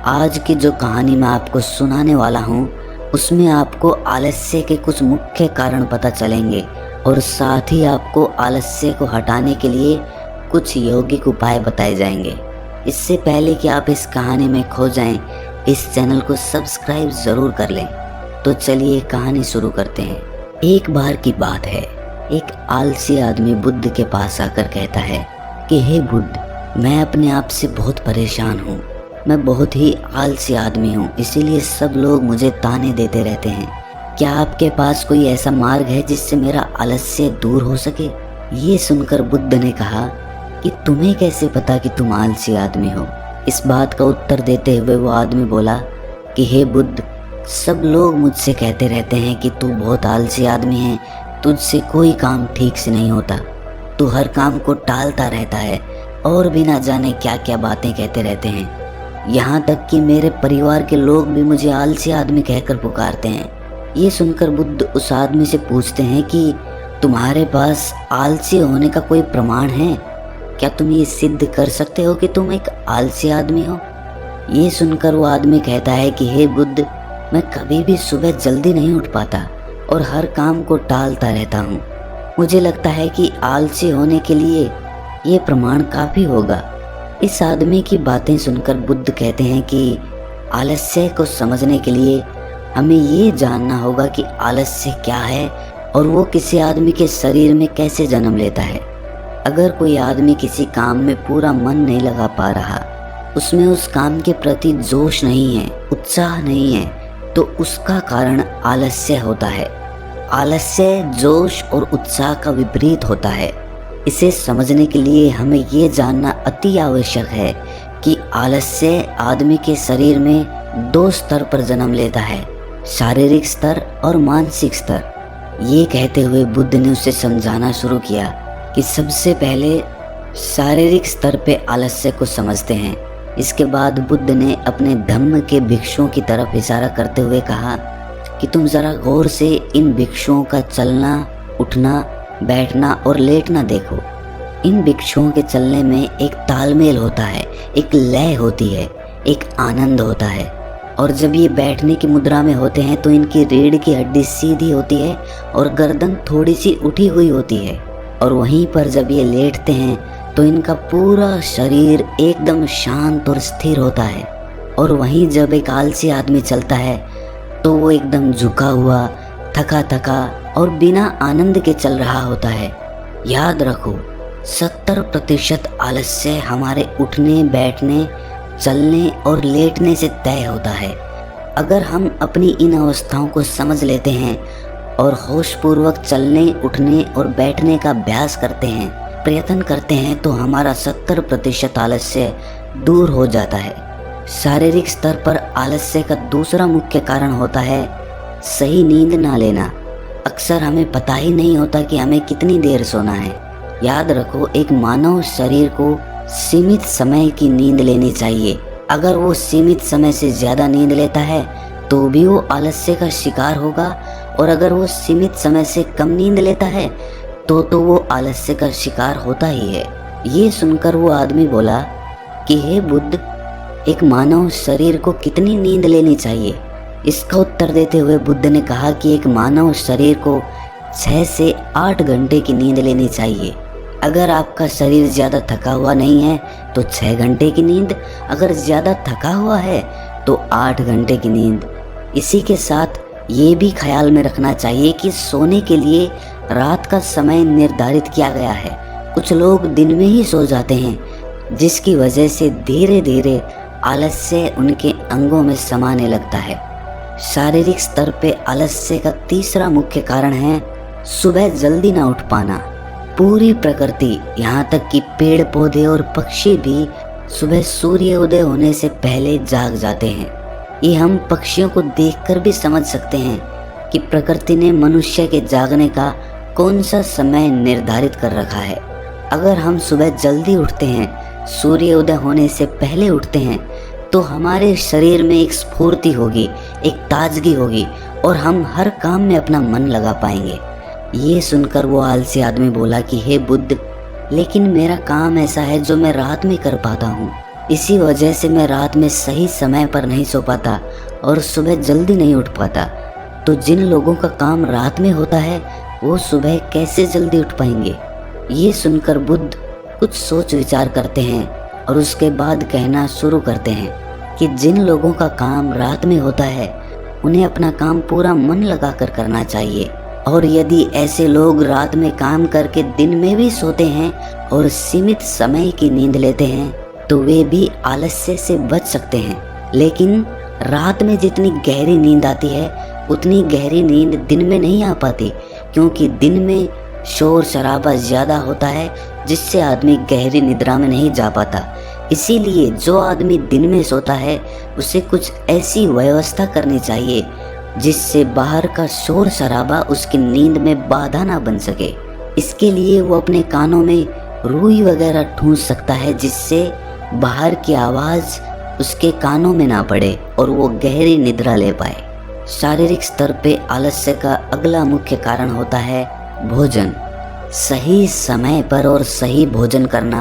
आज की जो कहानी मैं आपको सुनाने वाला हूँ उसमें आपको आलस्य के कुछ मुख्य कारण पता चलेंगे और साथ ही आपको आलस्य को हटाने के लिए कुछ यौगिक उपाय बताए जाएंगे। इससे पहले कि आप इस कहानी में खो जाएं, इस चैनल को सब्सक्राइब ज़रूर कर लें। तो चलिए कहानी शुरू करते हैं। एक बार की बात है, एक आलसी आदमी बुद्ध के पास आकर कहता है कि हे बुद्ध, मैं अपने आप से बहुत परेशान हूँ। मैं बहुत ही आलसी आदमी हूँ, इसीलिए सब लोग मुझे ताने देते रहते हैं। क्या आपके पास कोई ऐसा मार्ग है जिससे मेरा आलस्य दूर हो सके? ये सुनकर बुद्ध ने कहा कि तुम्हें कैसे पता कि तुम आलसी आदमी हो? इस बात का उत्तर देते हुए वो आदमी बोला कि हे बुद्ध, सब लोग मुझसे कहते रहते हैं कि तू बहुत आलसी आदमी है, तुझसे कोई काम ठीक से नहीं होता, तू हर काम को टालता रहता है और भी ना जाने क्या क्या बातें कहते रहते हैं। यहाँ तक कि मेरे परिवार के लोग भी मुझे आलसी आदमी कहकर पुकारते हैं। ये सुनकर बुद्ध उस आदमी से पूछते हैं कि तुम्हारे पास आलसी होने का कोई प्रमाण है? क्या तुम ये सिद्ध कर सकते हो कि तुम एक आलसी आदमी हो? ये सुनकर वो आदमी कहता है कि हे बुद्ध, मैं कभी भी सुबह जल्दी नहीं उठ पाता और हर काम को टालता रहता हूँ। मुझे लगता है कि आलसी होने के लिए ये प्रमाण काफ़ी होगा। इस आदमी की बातें सुनकर बुद्ध कहते हैं कि आलस्य को समझने के लिए हमें ये जानना होगा कि आलस्य क्या है और वो किसी आदमी के शरीर में कैसे जन्म लेता है। अगर कोई आदमी किसी काम में पूरा मन नहीं लगा पा रहा, उसमें उस काम के प्रति जोश नहीं है, उत्साह नहीं है, तो उसका कारण आलस्य होता है। आलस्य जोश और उत्साह का विपरीत होता है। इसे समझने के लिए हमें ये जानना अति आवश्यक है कि आलस्य आदमी के शरीर में दो स्तर पर जन्म लेता है, शारीरिक स्तर और मानसिक स्तर। ये कहते हुए बुद्ध ने उसे समझाना शुरू किया कि सबसे पहले शारीरिक स्तर पे आलस्य को समझते हैं। इसके बाद बुद्ध ने अपने धम्म के भिक्षुओं की तरफ इशारा करते हुए कहा कि तुम ज़रा गौर से इन भिक्षुओं का चलना, उठना, बैठना और लेटना देखो। इन भिक्षुओं के चलने में एक तालमेल होता है, एक लय होती है, एक आनंद होता है। और जब ये बैठने की मुद्रा में होते हैं तो इनकी रीढ़ की हड्डी सीधी होती है और गर्दन थोड़ी सी उठी हुई होती है। और वहीं पर जब ये लेटते हैं तो इनका पूरा शरीर एकदम शांत और स्थिर होता है। और वहीं जब एक आलसी आदमी चलता है तो वो एकदम झुका हुआ, थका थका और बिना आनंद के चल रहा होता है। याद रखो, 70% आलस्य हमारे उठने, बैठने, चलने और लेटने से तय होता है। अगर हम अपनी इन अवस्थाओं को समझ लेते हैं और होशपूर्वक चलने, उठने और बैठने का अभ्यास करते हैं, प्रयत्न करते हैं, तो हमारा 70% आलस्य दूर हो जाता है। शारीरिक स्तर पर आलस्य का दूसरा मुख्य कारण होता है सही नींद ना लेना। अक्सर हमें पता ही नहीं होता कि हमें कितनी देर सोना है। याद रखो, एक मानव शरीर को सीमित समय की नींद लेनी चाहिए। अगर वो सीमित समय से ज़्यादा नींद लेता है तो भी वो आलस्य का शिकार होगा, और अगर वो सीमित समय से कम नींद लेता है तो वो आलस्य का शिकार होता ही है। ये सुनकर वो आदमी बोला कि हे बुद्ध, एक मानव शरीर को कितनी नींद लेनी चाहिए? इसका उत्तर देते हुए बुद्ध ने कहा कि एक मानव शरीर को 6 से 8 घंटे की नींद लेनी चाहिए। अगर आपका शरीर ज़्यादा थका हुआ नहीं है तो 6 घंटे की नींद, अगर ज़्यादा थका हुआ है तो 8 घंटे की नींद। इसी के साथ ये भी ख्याल में रखना चाहिए कि सोने के लिए रात का समय निर्धारित किया गया है। कुछ लोग दिन में ही सो जाते हैं, जिसकी वजह से धीरे धीरे आलस्य उनके अंगों में समाने लगता है। शारीरिक स्तर पे आलस्य का तीसरा मुख्य कारण है सुबह जल्दी ना उठ पाना। पूरी प्रकृति, यहाँ तक कि पेड़ पौधे और पक्षी भी सुबह सूर्य उदय होने से पहले जाग जाते हैं। ये हम पक्षियों को देखकर भी समझ सकते हैं कि प्रकृति ने मनुष्य के जागने का कौन सा समय निर्धारित कर रखा है। अगर हम सुबह जल्दी उठते हैं, सूर्य उदय होने से पहले उठते हैं, तो हमारे शरीर में एक स्फूर्ति होगी, एक ताजगी होगी और हम हर काम में अपना मन लगा पाएंगे। ये सुनकर वो आलसी आदमी बोला कि हे बुद्ध, लेकिन मेरा काम ऐसा है जो मैं रात में कर पाता हूँ। इसी वजह से मैं रात में सही समय पर नहीं सो पाता और सुबह जल्दी नहीं उठ पाता। तो जिन लोगों का काम रात में होता है वो सुबह कैसे जल्दी उठ पाएंगे? ये सुनकर बुद्ध कुछ सोच विचार करते हैं और उसके बाद कहना शुरू करते हैं कि जिन लोगों का काम रात में होता है उन्हें अपना काम पूरा मन लगाकर करना चाहिए, और यदि ऐसे लोग रात में काम करके दिन में भी सोते हैं और सीमित समय की नींद लेते हैं तो वे भी आलस्य से बच सकते हैं। लेकिन रात में जितनी गहरी नींद आती है उतनी गहरी नींद दिन में नहीं आ पाती, क्योंकि दिन में शोर शराबा ज़्यादा होता है जिससे आदमी गहरी निद्रा में नहीं जा पाता। इसीलिए जो आदमी दिन में सोता है उसे कुछ ऐसी व्यवस्था करनी चाहिए जिससे बाहर का शोर शराबा उसकी नींद में बाधा ना बन सके। इसके लिए वो अपने कानों में रुई वगैरह ठूंस सकता है जिससे बाहर की आवाज़ उसके कानों में ना पड़े और वो गहरी निद्रा ले पाए। शारीरिक स्तर पे आलस्य का अगला मुख्य कारण होता है भोजन। सही समय पर और सही भोजन करना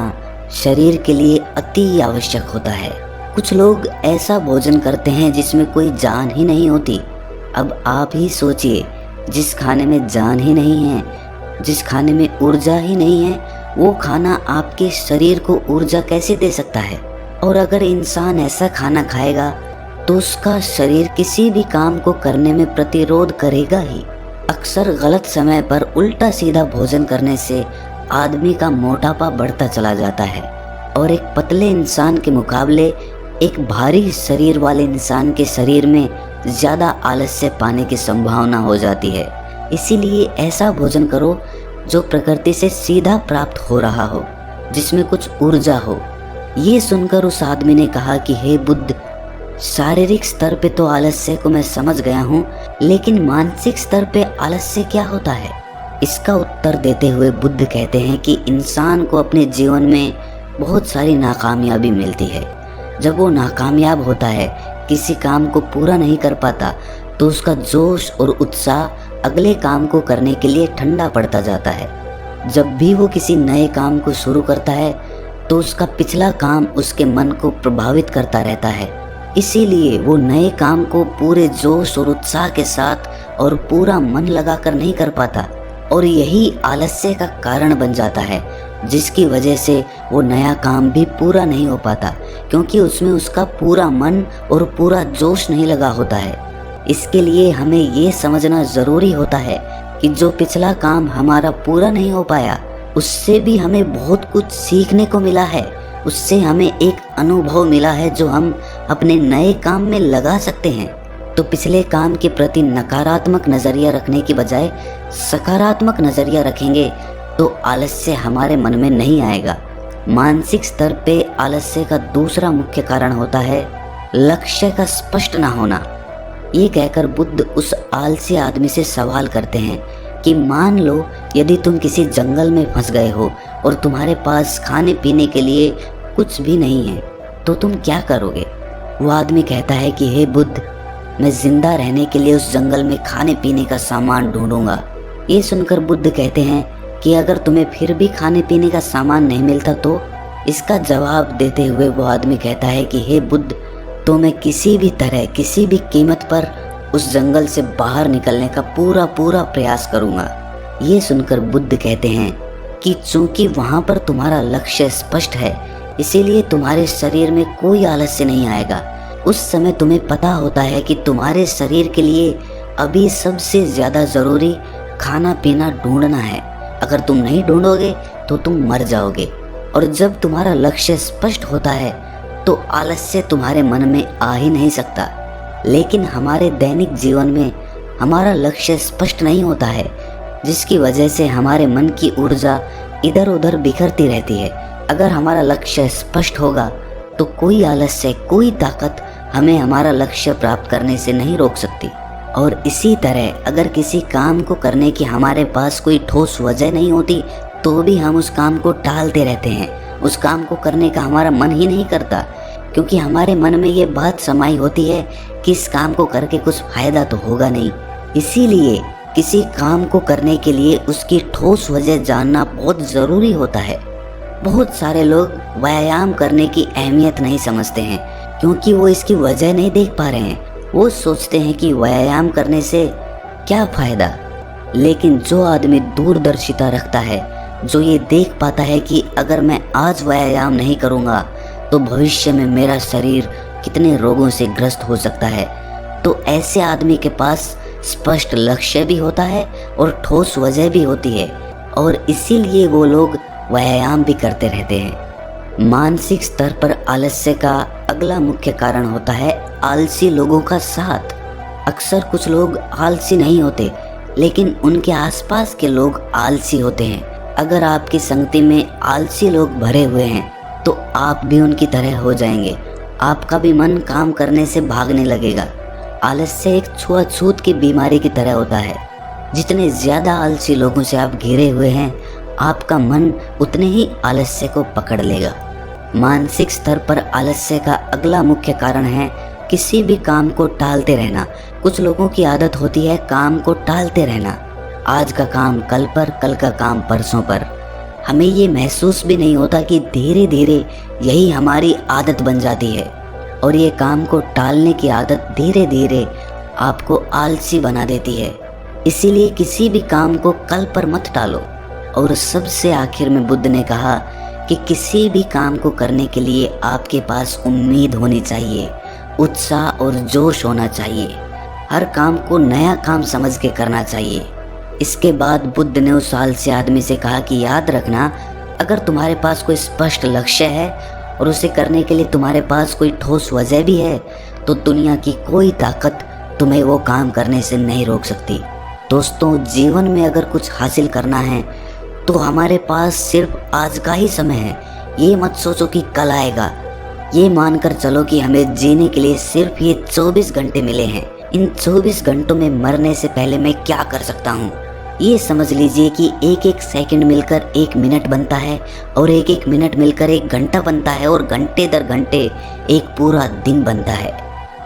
शरीर के लिए अति आवश्यक होता है। कुछ लोग ऐसा भोजन करते हैं जिसमें कोई जान ही नहीं होती। अब आप ही सोचिए, जिस खाने में जान ही नहीं है, जिस खाने में ऊर्जा ही नहीं है, वो खाना आपके शरीर को ऊर्जा कैसे दे सकता है? और अगर इंसान ऐसा खाना खाएगा तो उसका शरीर किसी भी काम को करने में प्रतिरोध करेगा ही। अक्सर गलत समय पर उल्टा सीधा भोजन करने से आदमी का मोटापा बढ़ता चला जाता है और एक पतले इंसान के मुकाबले एक भारी शरीर वाले इंसान के शरीर में ज़्यादा आलस्य पाने की संभावना हो जाती है। इसीलिए ऐसा भोजन करो जो प्रकृति से सीधा प्राप्त हो रहा हो, जिसमें कुछ ऊर्जा हो। ये सुनकर उस आदमी ने कहा कि हे बुद्ध, शारीरिक स्तर पे तो आलस्य को मैं समझ गया हूँ, लेकिन मानसिक स्तर पे आलस्य क्या होता है? इसका उत्तर देते हुए बुद्ध कहते हैं कि इंसान को अपने जीवन में बहुत सारी नाकामयाबी मिलती है। जब वो नाकामयाब होता है, किसी काम को पूरा नहीं कर पाता, तो उसका जोश और उत्साह अगले काम को करने के लिए ठंडा पड़ता जाता है। जब भी वो किसी नए काम को शुरू करता है तो उसका पिछला काम उसके मन को प्रभावित करता रहता है। इसीलिए वो नए काम को पूरे जोश और उत्साह के साथ और पूरा मन लगाकर नहीं कर पाता, और यही आलस्य का कारण बन जाता है, जिसकी वजह से वो नया काम भी पूरा नहीं हो पाता, क्योंकि उसमें उसका पूरा मन और पूरा जोश नहीं लगा होता है। इसके लिए हमें ये समझना ज़रूरी होता है कि जो पिछला काम हमारा पूरा नहीं हो पाया उससे भी हमें बहुत कुछ सीखने को मिला है। उससे हमें एक अनुभव मिला है जो हम अपने नए काम में लगा सकते हैं। तो पिछले काम के प्रति नकारात्मक नज़रिया रखने की बजाय सकारात्मक नज़रिया रखेंगे तो आलस्य हमारे मन में नहीं आएगा। मानसिक स्तर पे आलस्य का दूसरा मुख्य कारण होता है लक्ष्य का स्पष्ट ना होना। ये कहकर बुद्ध उस आलसी आदमी से सवाल करते हैं कि मान लो यदि तुम किसी जंगल में फंस गए हो और तुम्हारे पास खाने पीने के लिए कुछ भी नहीं है, तो तुम क्या करोगे? वो आदमी कहता है कि हे बुद्ध, मैं जिंदा रहने के लिए उस जंगल में खाने पीने का सामान ढूंढूंगा। ये सुनकर बुद्ध कहते हैं कि अगर तुम्हें फिर भी खाने पीने का सामान नहीं मिलता तो? इसका जवाब देते हुए वो आदमी कहता है कि हे बुद्ध, तो मैं किसी भी तरह किसी भी कीमत पर उस जंगल से बाहर निकलने का पूरा प्रयास करूंगा। ये सुनकर बुद्ध कहते हैं कि चूंकि वहां पर तुम्हारा लक्ष्य स्पष्ट है, इसीलिए तुम्हारे शरीर में कोई आलस्य नहीं आएगा। उस समय तुम्हें पता होता है कि तुम्हारे शरीर के लिए अभी सबसे ज़्यादा ज़रूरी खाना पीना ढूंढना है। अगर तुम नहीं ढूंढोगे तो तुम मर जाओगे। और जब तुम्हारा लक्ष्य स्पष्ट होता है तो आलस्य तुम्हारे मन में आ ही नहीं सकता। लेकिन हमारे दैनिक जीवन में हमारा लक्ष्य स्पष्ट नहीं होता है, जिसकी वजह से हमारे मन की ऊर्जा इधर उधर बिखरती रहती है। अगर हमारा लक्ष्य स्पष्ट होगा तो कोई आलस्य, कोई ताकत हमें हमारा लक्ष्य प्राप्त करने से नहीं रोक सकती। और इसी तरह अगर किसी काम को करने की हमारे पास कोई ठोस वजह नहीं होती तो भी हम उस काम को टालते रहते हैं। उस काम को करने का हमारा मन ही नहीं करता, क्योंकि हमारे मन में ये बात समाई होती है कि इस काम को करके कुछ फायदा तो होगा नहीं। इसीलिए किसी काम को करने के लिए उसकी ठोस वजह जानना बहुत ज़रूरी होता है। बहुत सारे लोग व्यायाम करने की अहमियत नहीं समझते हैं क्योंकि वो इसकी वजह नहीं देख पा रहे हैं। वो सोचते हैं कि व्यायाम करने से क्या फायदा। लेकिन जो आदमी दूरदर्शिता रखता है, जो ये देख पाता है कि अगर मैं आज व्यायाम नहीं करूँगा तो भविष्य में मेरा शरीर कितने रोगों से ग्रस्त हो सकता है, तो ऐसे आदमी के पास स्पष्ट लक्ष्य भी होता है और ठोस वजह भी होती है, और इसीलिए वो लोग व्यायाम भी करते रहते हैं। मानसिक स्तर पर आलस्य का अगला मुख्य कारण होता है आलसी लोगों का साथ। अक्सर कुछ लोग आलसी नहीं होते, लेकिन उनके आसपास के लोग आलसी होते हैं। अगर आपकी संगति में आलसी लोग भरे हुए हैं तो आप भी उनकी तरह हो जाएंगे। आपका भी मन काम करने से भागने लगेगा। आलस्य एक छुआछूत की बीमारी की तरह होता है। जितने ज़्यादा आलसी लोगों से आप घिरे हुए हैं, आपका मन उतने ही आलस्य को पकड़ लेगा। मानसिक स्तर पर आलस्य का अगला मुख्य कारण है किसी भी काम को टालते रहना। कुछ लोगों की आदत होती है काम को टालते रहना। आज का काम कल पर, कल का काम परसों पर। हमें ये महसूस भी नहीं होता कि धीरे धीरे यही हमारी आदत बन जाती है, और ये काम को टालने की आदत धीरे धीरे आपको आलसी बना देती है। इसीलिए किसी भी काम को कल पर मत टालो। और सबसे आखिर में बुद्ध ने कहा कि किसी भी काम को करने के लिए आपके पास उम्मीद होनी चाहिए, उत्साह और जोश होना चाहिए। हर काम को नया काम समझ के करना चाहिए। इसके बाद बुद्ध ने उस आलसी आदमी से कहा कि याद रखना, अगर तुम्हारे पास कोई स्पष्ट लक्ष्य है और उसे करने के लिए तुम्हारे पास कोई ठोस वजह भी है, तो दुनिया की कोई ताकत तुम्हें वो काम करने से नहीं रोक सकती। दोस्तों, जीवन में अगर कुछ हासिल करना है तो हमारे पास सिर्फ आज का ही समय है। ये मत सोचो कि कल आएगा। ये मानकर चलो कि हमें जीने के लिए सिर्फ ये 24 घंटे मिले हैं। इन 24 घंटों में मरने से पहले मैं क्या कर सकता हूँ। ये समझ लीजिए कि एक एक सेकंड मिलकर 1 मिनट बनता है, और एक एक मिनट मिलकर 1 घंटा बनता है, और घंटे दर घंटे एक पूरा दिन बनता है।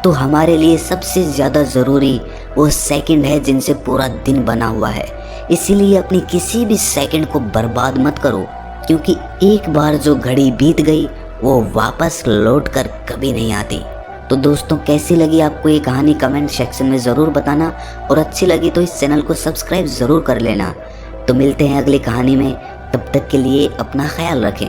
तो हमारे लिए सबसे ज़्यादा ज़रूरी वो सेकंड है जिनसे पूरा दिन बना हुआ है। इसीलिए अपनी किसी भी सेकंड को बर्बाद मत करो, क्योंकि एक बार जो घड़ी बीत गई वो वापस लौट कर कभी नहीं आती। तो दोस्तों, कैसी लगी आपको ये कहानी कमेंट सेक्शन में ज़रूर बताना, और अच्छी लगी तो इस चैनल को सब्सक्राइब ज़रूर कर लेना। तो मिलते हैं अगली कहानी में, तब तक के लिए अपना ख्याल रखें।